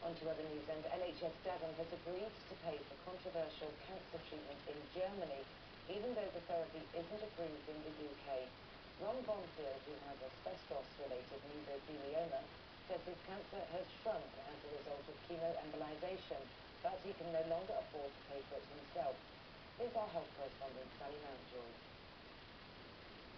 On to other news, and NHS Devon has agreed to pay for controversial cancer treatment in Germany, even though the therapy isn't approved in the UK. Ron Bonfield, who has asbestos-related mesothelioma, says his cancer has shrunk as a result of chemoembolisation, but he can no longer afford to pay for it himself. Here's our health correspondent, Sally Mountjoy.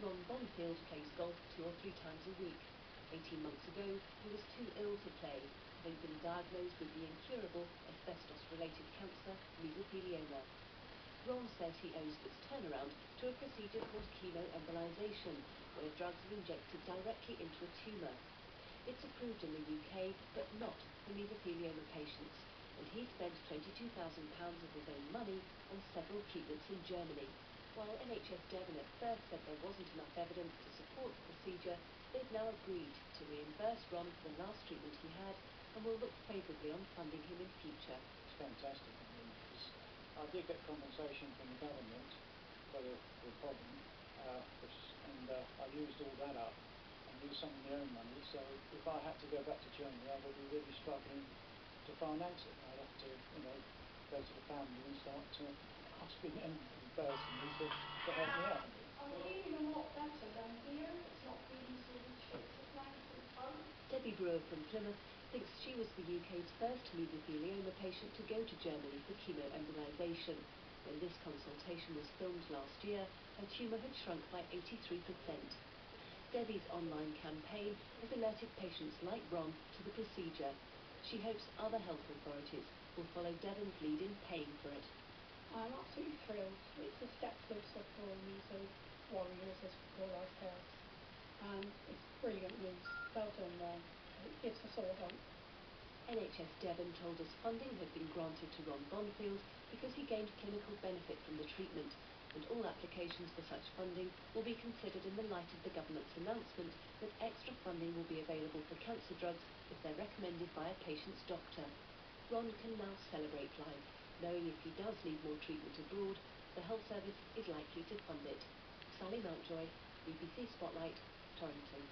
Ron Bonfield plays golf 2 or 3 times a week. 18 months ago, he was too ill to play, having been diagnosed with the incurable asbestos-related cancer, mesothelioma. Ron says he owes its turnaround to a procedure called chemoembolisation, where drugs are injected directly into a tumour. It's approved in the UK, but not for mesothelioma patients, and he spent £22,000 of his own money on several treatments in Germany. While NHS Devon at first said there wasn't enough evidence to support the procedure, they've now agreed to reimburse Ron for the last treatment he had and will look favourably on funding him in future. It's fantastic, because I did get compensation from the government for the problem, and I used all that up and used some of my own money, so if I had to go back to Germany I would be really struggling to finance it. I'd have to, go to the family and start asking them personally to help me out. Are you feeling a lot better than here? It's not feeling so restricted like before? Debbie Brewer from Plymouth thinks she was the UK's first mesothelioma patient to go to Germany for chemoembolisation. When this consultation was filmed last year, her tumour had shrunk by 83%. Debbie's online campaign has alerted patients like Ron to the procedure. She hopes other health authorities will follow Devon's lead in paying for it. I'm absolutely thrilled. It's a step closer for meso warriors, as we call ourselves. And it's brilliant news. Well done, Ron. It gives us all hope. NHS Devon told us funding had been granted to Ron Bonfield because he gained clinical benefit from the treatment, and all applications for such funding will be considered in the light of the government's announcement that extra funding will be available for cancer drugs if they're recommended by a patient's doctor. Ron can now celebrate life, knowing if he does need more treatment abroad, the health service is likely to fund it. Sally Mountjoy, BBC Spotlight, Torrington.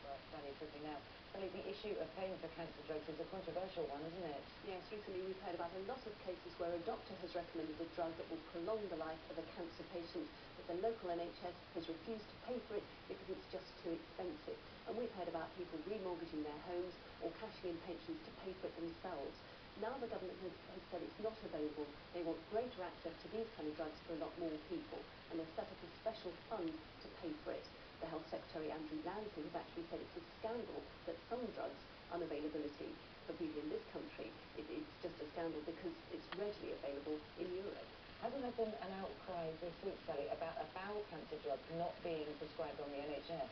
Right, Sally quickly now. Sally, the issue of paying for cancer drugs is a controversial one, isn't it? Yes, recently we've heard about a lot of cases where a doctor has recommended a drug that will prolong the life of a cancer patient, but the local NHS has refused to pay for it because it's just too expensive. And we've heard about people remortgaging their homes or cashing in pensions to pay for it themselves. Now the government has said it's not available. They want greater access to these kind of drugs for a lot more people, and they've set up a special fund to pay for it. The Health Secretary, Andrew Lansley, has actually said it's a scandal that some drugs' unavailability for people in this country, it's just a scandal because it's readily available in Europe. Hasn't there been an outcry this week, Sally, about a bowel cancer drug not being prescribed on the NHS?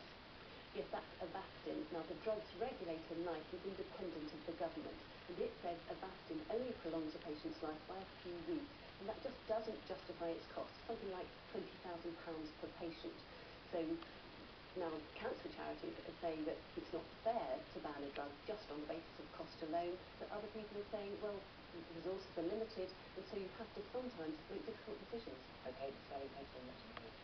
Yes, that's Avastin. Now, the drugs regulator, NICE, is independent of the government, and it says Avastin only prolongs a patient's life by a few weeks, and that just doesn't justify its cost, something like £20,000 per patient. So now cancer charities are saying that it's not fair to ban a drug just on the basis of cost alone, but other people are saying, well, resources are limited, and so you have to sometimes make difficult decisions. OK, Sally, thanks very much indeed.